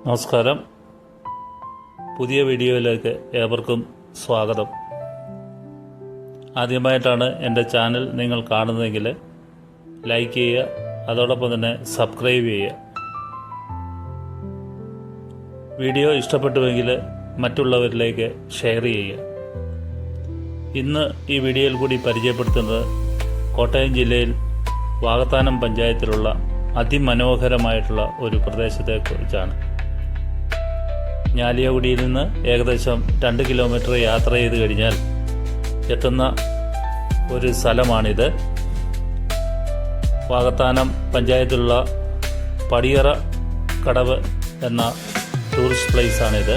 നമസ്കാരം. പുതിയ വീഡിയോയിലേക്ക് ഏവർക്കും സ്വാഗതം. ആദ്യമായിട്ടാണ് എൻ്റെ ചാനൽ നിങ്ങൾ കാണുന്നതെങ്കിൽ ലൈക്ക് ചെയ്യുക, അതോടൊപ്പം തന്നെ സബ്സ്ക്രൈബ് ചെയ്യുക. വീഡിയോ ഇഷ്ടപ്പെട്ടുവെങ്കിൽ മറ്റുള്ളവരിലേക്ക് ഷെയർ ചെയ്യുക. ഇന്ന് ഈ വീഡിയോയിൽ കൂടി പരിചയപ്പെടുത്തുന്നത് കോട്ടയം ജില്ലയിൽ വാകത്താനം പഞ്ചായത്തിലുള്ള അതിമനോഹരമായിട്ടുള്ള ഒരു പ്രദേശത്തെക്കുറിച്ചാണ്. ഞാലിയാകുടിയിൽ നിന്ന് ഏകദേശം 2 കിലോമീറ്റർ യാത്ര ചെയ്ത് കഴിഞ്ഞാൽ എത്തുന്ന ഒരു സ്ഥലമാണിത്. വാകത്താനം പഞ്ചായത്തിലുള്ള പടിയറ കടവ് എന്ന ടൂറിസ്റ്റ് പ്ലേസാണിത്.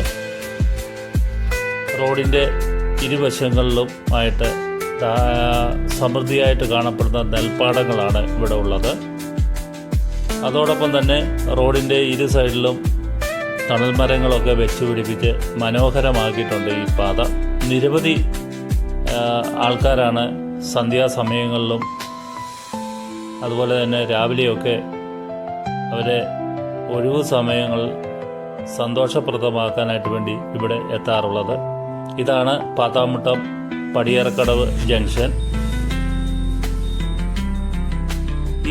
റോഡിൻ്റെ ഇരുവശങ്ങളിലും ആയിട്ട് സമൃദ്ധിയായിട്ട് കാണപ്പെടുന്ന നെൽപ്പാടങ്ങളാണ് ഇവിടെ ഉള്ളത്. അതോടൊപ്പം തന്നെ റോഡിൻ്റെ ഇരു സൈഡിലും തണൽ മരങ്ങളൊക്കെ വെച്ച് പിടിപ്പിച്ച് മനോഹരമാക്കിയിട്ടുണ്ട് ഈ പാത. നിരവധി ആൾക്കാരാണ് സന്ധ്യാസമയങ്ങളിലും അതുപോലെ തന്നെ രാവിലെയൊക്കെ അവരെ ഒഴിവു സമയങ്ങൾ സന്തോഷപ്രദമാക്കാനായിട്ട് വേണ്ടി ഇവിടെ എത്താറുള്ളത്. ഇതാണ് പാത്താമുട്ടം പടിയറക്കടവ് ജംഗ്ഷൻ.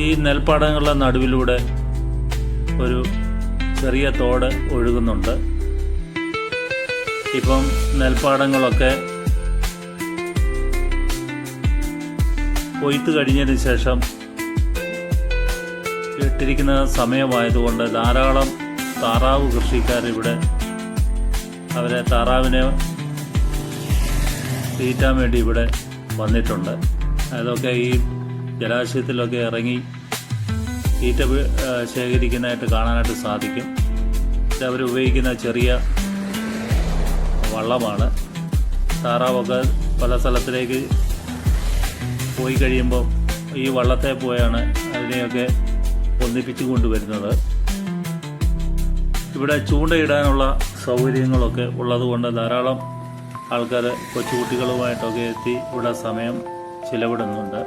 ഈ നെൽപ്പാടങ്ങളുടെ നടുവിലൂടെ ഒരു ചെറിയ തോട് ഒഴുകുന്നുണ്ട്. ഇപ്പം നെൽപ്പാടങ്ങളൊക്കെ കൊയ്ത്ത് കഴിഞ്ഞതിന് ശേഷം ഇട്ടിരിക്കുന്ന സമയമായതുകൊണ്ട് ധാരാളം താറാവ് കൃഷിക്കാരിവിടെ അവരെ താറാവിനെ തീറ്റാൻ വേണ്ടി ഇവിടെ വന്നിട്ടുണ്ട്. അതൊക്കെ ഈ ജലാശയത്തിലൊക്കെ ഇറങ്ങി തീറ്റ ശേഖരിക്കുന്നതായിട്ട് കാണാനായിട്ട് സാധിക്കും. ഇത് അവർ ഉപയോഗിക്കുന്ന ചെറിയ വള്ളമാണ്. താറാവൊക്കെ പല സ്ഥലത്തിലേക്ക് പോയി കഴിയുമ്പോൾ ഈ വള്ളത്തെ പോയാണ് അതിനെയൊക്കെ ഒന്നിപ്പിച്ചു കൊണ്ടുവരുന്നത്. ഇവിടെ ചൂണ്ടയിടാനുള്ള സൗകര്യങ്ങളൊക്കെ ഉള്ളതുകൊണ്ട് ധാരാളം ആൾക്കാർ കൊച്ചുകുട്ടികളുമായിട്ടൊക്കെ എത്തി ഇവിടെ സമയം ചിലവിടുന്നുണ്ട്.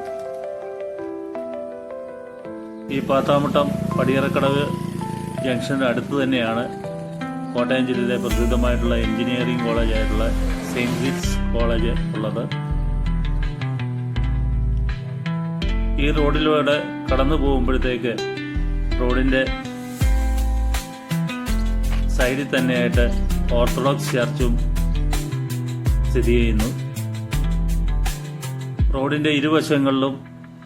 ഈ പാത്താമുട്ടം പടിയറക്കടവ് ജംഗ്ഷൻ്റെ അടുത്ത് തന്നെയാണ് കോട്ടയം ജില്ലയിലെ പ്രസിദ്ധമായിട്ടുള്ള എഞ്ചിനീയറിംഗ് കോളേജായിട്ടുള്ള സെയിൻറ്റ് വിറ്റ്സ് കോളേജ് ഉള്ളത്. ഈ റോഡിലൂടെ കടന്നു പോകുമ്പോഴത്തേക്ക് റോഡിൻ്റെ സൈഡിൽ തന്നെയായിട്ട് ഓർത്തഡോക്സ് ചർച്ചും സ്ഥിതി ചെയ്യുന്നു. റോഡിൻ്റെ ഇരുവശങ്ങളിലും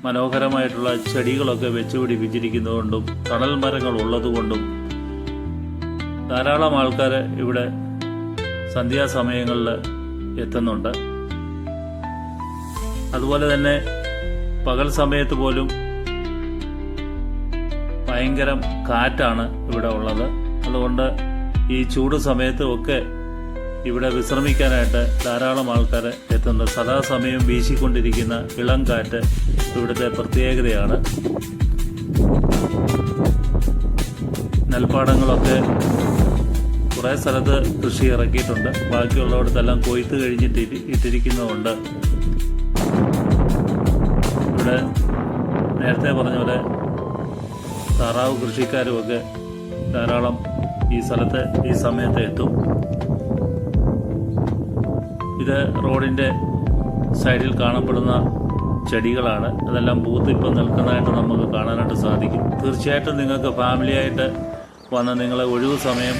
മനോഹരമായിട്ടുള്ള ചെടികളൊക്കെ വെച്ച് പിടിപ്പിച്ചിരിക്കുന്നതുകൊണ്ടും തണൽ മരങ്ങൾ ഉള്ളതുകൊണ്ടും ധാരാളം ആൾക്കാർ ഇവിടെ സന്ധ്യാസമയങ്ങളിൽ എത്തുന്നുണ്ട്. അതുപോലെ തന്നെ പകൽ സമയത്ത് പോലും ഭയങ്കര കാറ്റാണ് ഇവിടെ ഉള്ളത്. അതുകൊണ്ട് ഈ ചൂട് സമയത്തും ഒക്കെ ഇവിടെ വിശ്രമിക്കാനായിട്ട് ധാരാളം ആൾക്കാർ എത്തുന്നുണ്ട്. സദാസമയം വീശിക്കൊണ്ടിരിക്കുന്ന ഇളം കാറ്റ് ഇവിടുത്തെ പ്രത്യേകതയാണ്. നെൽപ്പാടങ്ങളൊക്കെ കുറേ സ്ഥലത്ത് കൃഷി ഇറക്കിയിട്ടുണ്ട്. ബാക്കിയുള്ളവിടത്തെല്ലാം കൊയ്ത്ത് കഴിഞ്ഞിട്ട് ഇട്ടിരിക്കുന്നതുകൊണ്ട് ഇവിടെ നേരത്തെ പറഞ്ഞ പോലെ താറാവ് കൃഷിക്കാരുമൊക്കെ ധാരാളം ഈ സ്ഥലത്ത് ഈ സമയത്ത് എത്തും. ഇത് റോഡിൻ്റെ സൈഡിൽ കാണപ്പെടുന്ന ചെടികളാണ്. അതെല്ലാം പൂത്ത് ഇപ്പം നിൽക്കുന്നതായിട്ട് നമുക്ക് കാണാനായിട്ട് സാധിക്കും. തീർച്ചയായിട്ടും നിങ്ങൾക്ക് ഫാമിലിയായിട്ട് വന്ന് നിങ്ങളെ ഒഴിവു സമയം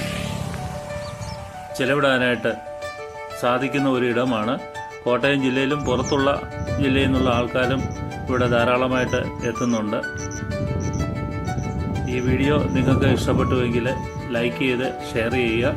ചെലവിടാനായിട്ട് സാധിക്കുന്ന ഒരു ഇടമാണ്. കോട്ടയം ജില്ലയിലും പുറത്തുള്ള ജില്ലയിൽ നിന്നുള്ള ആൾക്കാരും ഇവിടെ ധാരാളമായിട്ട് എത്തുന്നുണ്ട്. ഈ വീഡിയോ നിങ്ങൾക്ക് ഇഷ്ടപ്പെട്ടുവെങ്കിൽ ലൈക്ക് ചെയ്ത് ഷെയർ ചെയ്യുക.